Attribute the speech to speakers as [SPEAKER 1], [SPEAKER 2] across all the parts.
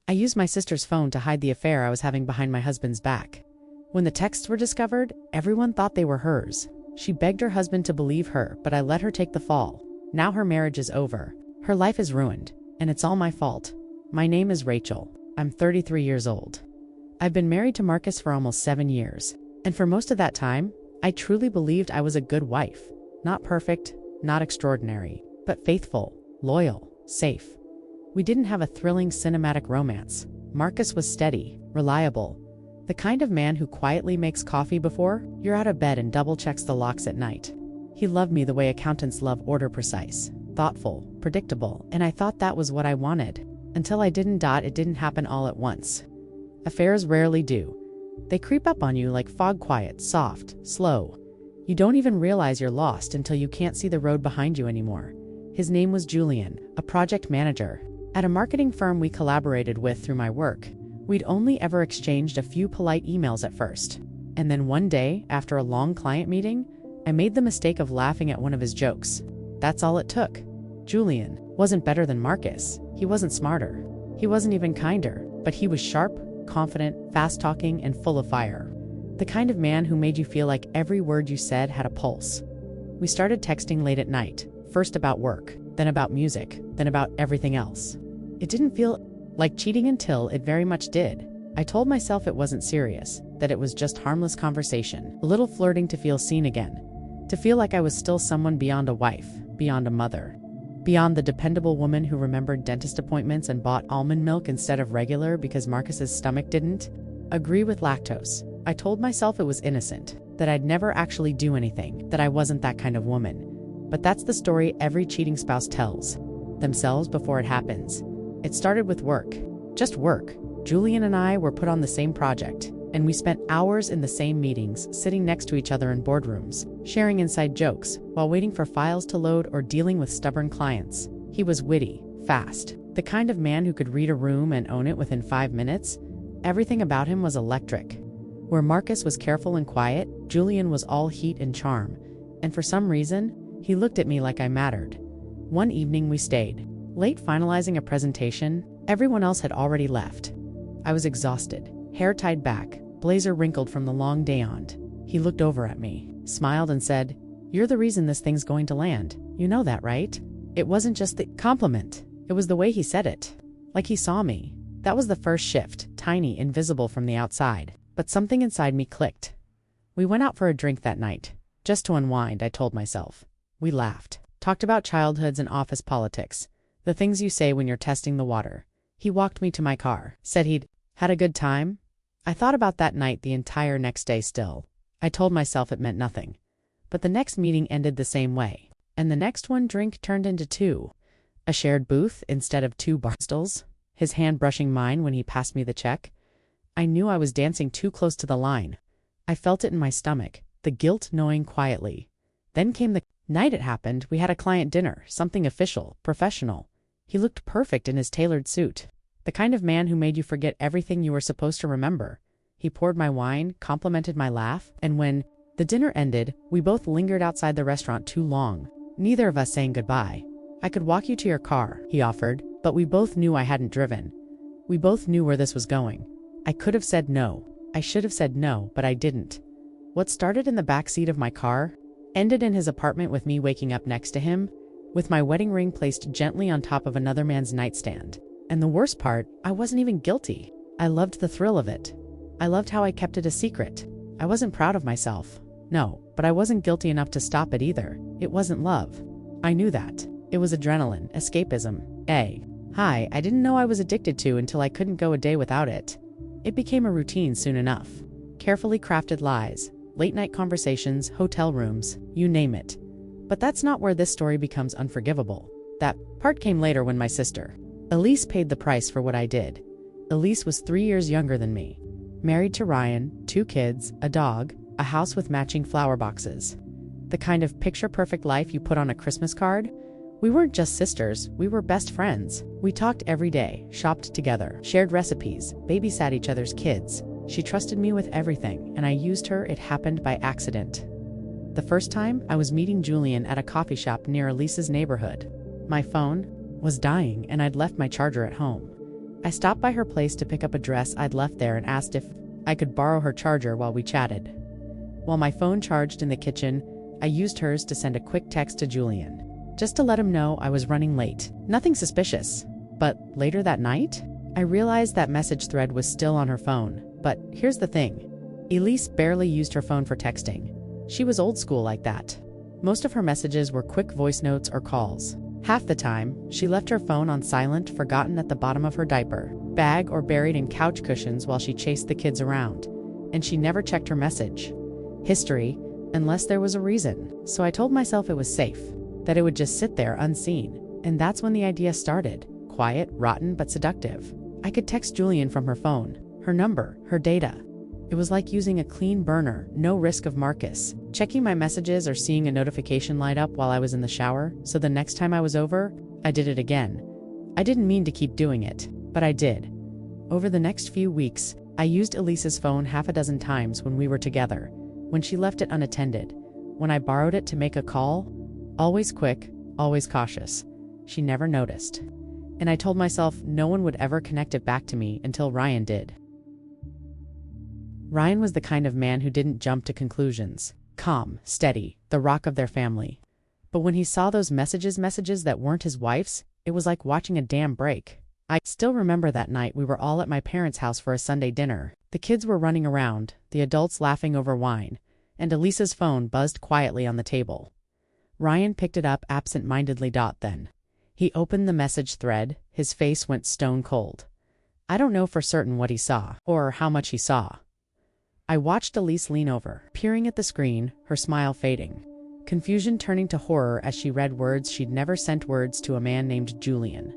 [SPEAKER 1] I used my sister's phone to hide the affair I was having behind my husband's back. When the texts were discovered, everyone thought they were hers. She begged her husband to believe her, but I let her take the fall. Now her marriage is over. Her life is ruined, and it's all my fault. My name is Rachel. I'm 33 years old. I've been married to Marcus for almost 7 years, and for most of that time, I truly believed I was a good wife. Not perfect, not extraordinary, but faithful, loyal, safe. We didn't have a thrilling cinematic romance. Marcus was steady, reliable, the kind of man who quietly makes coffee before you're out of bed and double-checks the locks at night. He loved me the way accountants love order: precise, thoughtful, predictable, and I thought that was what I wanted. Until I didn't. It didn't happen all at once. Affairs rarely do. They creep up on you like fog, quiet, soft, slow. You don't even realize you're lost until you can't see the road behind you anymore. His name was Julian, a project manager at a marketing firm we collaborated with through my work. We'd only ever exchanged a few polite emails at first. And then one day, after a long client meeting, I made the mistake of laughing at one of his jokes. That's all it took. Julian wasn't better than Marcus. He wasn't smarter. He wasn't even kinder, but he was sharp, confident, fast-talking, and full of fire. The kind of man who made you feel like every word you said had a pulse. We started texting late at night, first about work, then about music, then about everything else. It didn't feel like cheating until it very much did. I told myself it wasn't serious, that it was just harmless conversation, a little flirting to feel seen again, to feel like I was still someone beyond a wife, beyond a mother, beyond the dependable woman who remembered dentist appointments and bought almond milk instead of regular because Marcus's stomach didn't agree with lactose. I told myself it was innocent, that I'd never actually do anything, that I wasn't that kind of woman. But that's the story every cheating spouse tells themselves before it happens. It started with work. Just work. Julian and I were put on the same project, and we spent hours in the same meetings, sitting next to each other in boardrooms, sharing inside jokes, while waiting for files to load or dealing with stubborn clients. He was witty, fast, the kind of man who could read a room and own it within 5 minutes. Everything about him was electric. Where Marcus was careful and quiet, Julian was all heat and charm, and for some reason, he looked at me like I mattered. One evening we stayed late finalizing a presentation. Everyone else had already left. I was exhausted, hair tied back, blazer wrinkled from the long day on. He looked over at me, smiled and said, "You're the reason this thing's going to land. You know that, right?" It wasn't just the compliment. It was the way he said it. Like he saw me. That was the first shift, tiny, invisible from the outside. But something inside me clicked. We went out for a drink that night. Just to unwind, I told myself. We laughed, talked about childhoods and office politics. The things you say when you're testing the water. He walked me to my car, said he'd had a good time. I thought about that night the entire next day still. I told myself it meant nothing. But the next meeting ended the same way. And the next one drink turned into 2. A shared booth instead of 2 bar stools. His hand brushing mine when he passed me the check. I knew I was dancing too close to the line. I felt it in my stomach, the guilt gnawing quietly. Then came the night it happened. We had a client dinner, something official, professional. He looked perfect in his tailored suit. The kind of man who made you forget everything you were supposed to remember. He poured my wine, complimented my laugh, and when the dinner ended, we both lingered outside the restaurant too long, neither of us saying goodbye. "I could walk you to your car," he offered, but we both knew I hadn't driven. We both knew where this was going. I could have said no. I should have said no, but I didn't. What started in the back seat of my car ended in his apartment with me waking up next to him, with my wedding ring placed gently on top of another man's nightstand. And the worst part, I wasn't even guilty. I loved the thrill of it. I loved how I kept it a secret. I wasn't proud of myself. No, but I wasn't guilty enough to stop it either. It wasn't love. I knew that. It was adrenaline, escapism. Hi, I didn't know I was addicted to until I couldn't go a day without it. It became a routine soon enough. Carefully crafted lies, late-night conversations, hotel rooms, you name it. But that's not where this story becomes unforgivable. That part came later when my sister, Elise, paid the price for what I did. Elise was 3 years younger than me. Married to Ryan, 2 kids, a dog, a house with matching flower boxes. The kind of picture-perfect life you put on a Christmas card. We weren't just sisters, we were best friends. We talked every day, shopped together, shared recipes, babysat each other's kids. She trusted me with everything, and I used her. It happened by accident. The first time, I was meeting Julian at a coffee shop near Elise's neighborhood. My phone was dying, and I'd left my charger at home. I stopped by her place to pick up a dress I'd left there and asked if I could borrow her charger while we chatted. While my phone charged in the kitchen, I used hers to send a quick text to Julian, just to let him know I was running late. Nothing suspicious. But later that night, I realized that message thread was still on her phone. But here's the thing. Elise barely used her phone for texting. She was old school like that. Most of her messages were quick voice notes or calls. Half the time, she left her phone on silent, forgotten at the bottom of her diaper bag or buried in couch cushions while she chased the kids around. And she never checked her message history unless there was a reason. So I told myself it was safe, that it would just sit there unseen. And that's when the idea started. Quiet, rotten, but seductive. I could text Julian from her phone, her number, her data. It was like using a clean burner, no risk of Marcus checking my messages or seeing a notification light up while I was in the shower, so the next time I was over, I did it again. I didn't mean to keep doing it, but I did. Over the next few weeks, I used Elise's phone half a dozen times when we were together, when she left it unattended, when I borrowed it to make a call, always quick, always cautious. She never noticed. And I told myself no one would ever connect it back to me until Ryan did. Ryan was the kind of man who didn't jump to conclusions. Calm, steady, the rock of their family. But when he saw those messages that weren't his wife's, it was like watching a dam break. I still remember that night we were all at my parents' house for a Sunday dinner. The kids were running around, the adults laughing over wine, and Elisa's phone buzzed quietly on the table. Ryan picked it up absent-mindedly. Then he opened the message thread, his face went stone cold. I don't know for certain what he saw, or how much he saw. I watched Elise lean over, peering at the screen, her smile fading. Confusion turning to horror as she read words she'd never sent words to a man named Julian.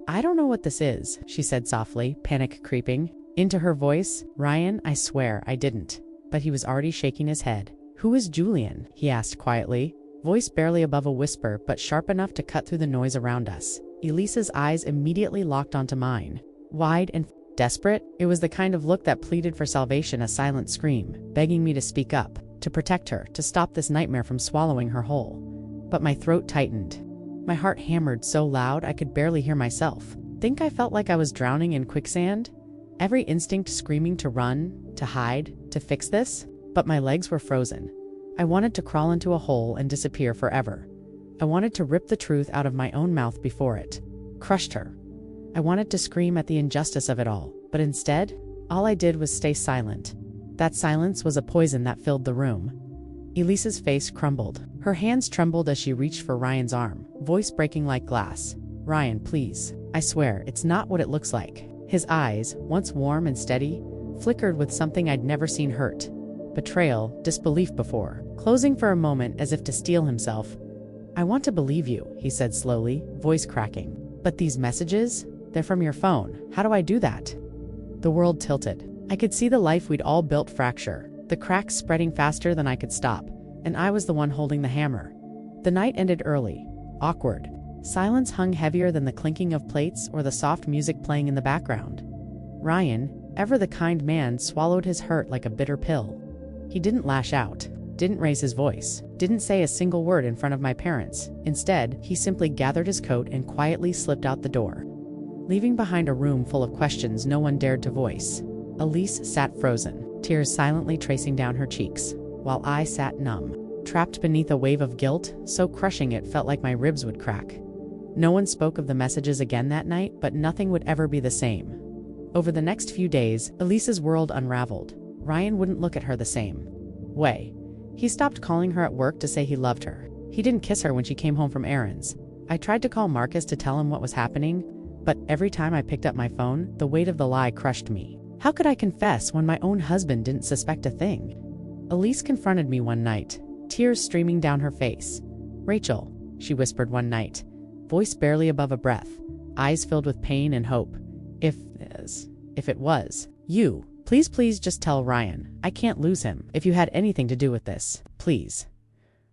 [SPEAKER 1] I don't know what this is, she said softly, panic creeping into her voice. Ryan, I swear I didn't. But he was already shaking his head. Who is Julian? He asked quietly, voice barely above a whisper but sharp enough to cut through the noise around us. Elisa's eyes immediately locked onto mine. Wide and desperate, it was the kind of look that pleaded for salvation, a silent scream, begging me to speak up, to protect her, to stop this nightmare from swallowing her whole. But my throat tightened. My heart hammered so loud I could barely hear myself. Think I felt like I was drowning in quicksand? Every instinct screaming to run, to hide, to fix this, but my legs were frozen. I wanted to crawl into a hole and disappear forever. I wanted to rip the truth out of my own mouth before it crushed her. I wanted to scream at the injustice of it all, but instead, all I did was stay silent. That silence was a poison that filled the room. Elisa's face crumbled. Her hands trembled as she reached for Ryan's arm, voice breaking like glass. Ryan, please. I swear, it's not what it looks like. His eyes, once warm and steady, flickered with something I'd never seen hurt. Betrayal, disbelief before. Closing for a moment as if to steel himself. I want to believe you, he said slowly, voice cracking. But these messages? They're from your phone. How do I do that? The world tilted. I could see the life we'd all built fracture, the cracks spreading faster than I could stop, and I was the one holding the hammer. The night ended early, awkward. Silence hung heavier than the clinking of plates or the soft music playing in the background. Ryan, ever the kind man, swallowed his hurt like a bitter pill. He didn't lash out, didn't raise his voice, didn't say a single word in front of my parents. Instead, he simply gathered his coat and quietly slipped out the door, leaving behind a room full of questions no one dared to voice. Elise sat frozen, tears silently tracing down her cheeks, while I sat numb, trapped beneath a wave of guilt, so crushing it felt like my ribs would crack. No one spoke of the messages again that night, but nothing would ever be the same. Over the next few days, Elise's world unraveled. Ryan wouldn't look at her the same way. He stopped calling her at work to say he loved her. He didn't kiss her when she came home from errands. I tried to call Marcus to tell him what was happening, but every time I picked up my phone, the weight of the lie crushed me. How could I confess when my own husband didn't suspect a thing? Elise confronted me one night, tears streaming down her face. Rachel, she whispered one night, voice barely above a breath, eyes filled with pain and hope. If it was you, please just tell Ryan. I can't lose him. If you had anything to do with this, please.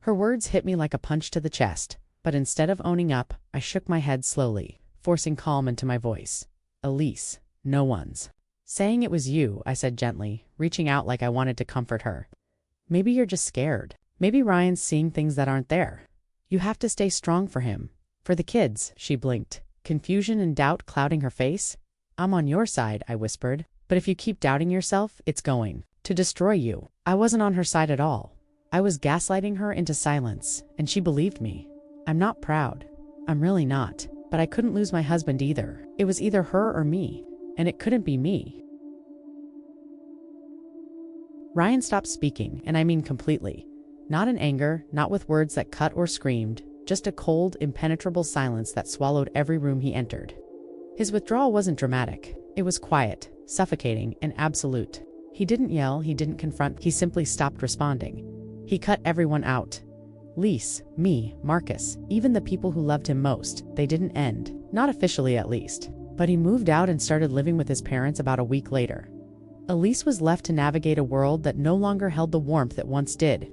[SPEAKER 1] Her words hit me like a punch to the chest, but instead of owning up, I shook my head slowly, forcing calm into my voice. Elise, no one's saying it was you, I said gently, reaching out like I wanted to comfort her. Maybe you're just scared. Maybe Ryan's seeing things that aren't there. You have to stay strong for him. For the kids, she blinked, confusion and doubt clouding her face. I'm on your side, I whispered. But if you keep doubting yourself, it's going to destroy you. I wasn't on her side at all. I was gaslighting her into silence, and she believed me. I'm not proud. I'm really not. But I couldn't lose my husband either. It was either her or me, and it couldn't be me. Ryan stopped speaking, and I mean completely. Not in anger, not with words that cut or screamed, just a cold, impenetrable silence that swallowed every room he entered. His withdrawal wasn't dramatic. It was quiet, suffocating, and absolute. He didn't yell, he didn't confront, he simply stopped responding. He cut everyone out. Lise, me, Marcus, even the people who loved him most, they didn't end. Not officially, at least. But he moved out and started living with his parents about a week later. Elise was left to navigate a world that no longer held the warmth it once did.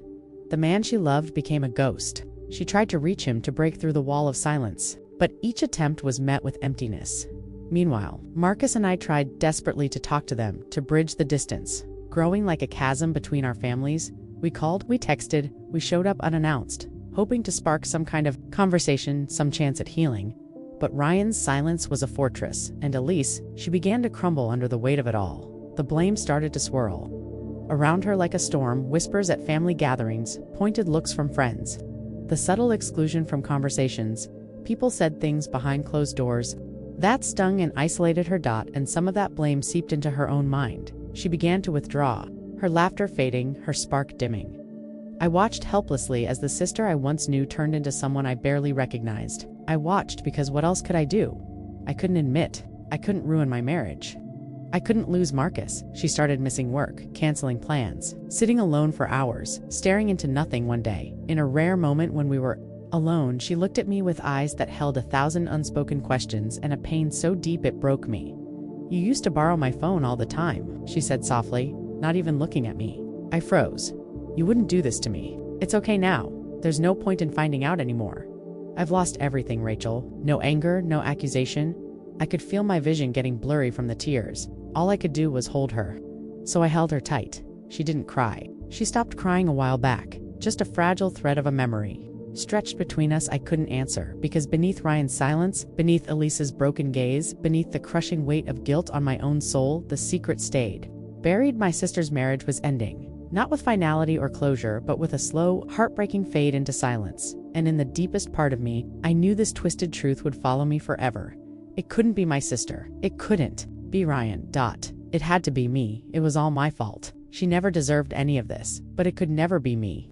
[SPEAKER 1] The man she loved became a ghost. She tried to reach him to break through the wall of silence, but each attempt was met with emptiness. Meanwhile, Marcus and I tried desperately to talk to them, to bridge the distance. Growing like a chasm between our families, we called, we texted, we showed up unannounced, hoping to spark some kind of conversation, some chance at healing. But Ryan's silence was a fortress, and Elise, she began to crumble under the weight of it all. The blame started to swirl. Around her like a storm, whispers at family gatherings, pointed looks from friends. The subtle exclusion from conversations. People said things behind closed doors. That stung and isolated her. And some of that blame seeped into her own mind. She began to withdraw, her laughter fading, her spark dimming. I watched helplessly as the sister I once knew turned into someone I barely recognized. I watched because what else could I do? I couldn't admit. I couldn't ruin my marriage. I couldn't lose Marcus. She started missing work, canceling plans, sitting alone for hours, staring into nothing one day. In a rare moment when we were alone, she looked at me with eyes that held 1,000 unspoken questions and a pain so deep it broke me. You used to borrow my phone all the time, she said softly, not even looking at me. I froze. You wouldn't do this to me. It's okay now. There's no point in finding out anymore. I've lost everything, Rachel. No anger, no accusation. I could feel my vision getting blurry from the tears. All I could do was hold her. So I held her tight. She didn't cry. She stopped crying a while back. Just a fragile thread of a memory. Stretched between us, I couldn't answer, because beneath Ryan's silence, beneath Elisa's broken gaze, beneath the crushing weight of guilt on my own soul, the secret stayed. Buried, my sister's marriage was ending. Not with finality or closure, but with a slow, heartbreaking fade into silence. And in the deepest part of me, I knew this twisted truth would follow me forever. It couldn't be my sister. It couldn't be Ryan. It had to be me. It was all my fault. She never deserved any of this, but it could never be me.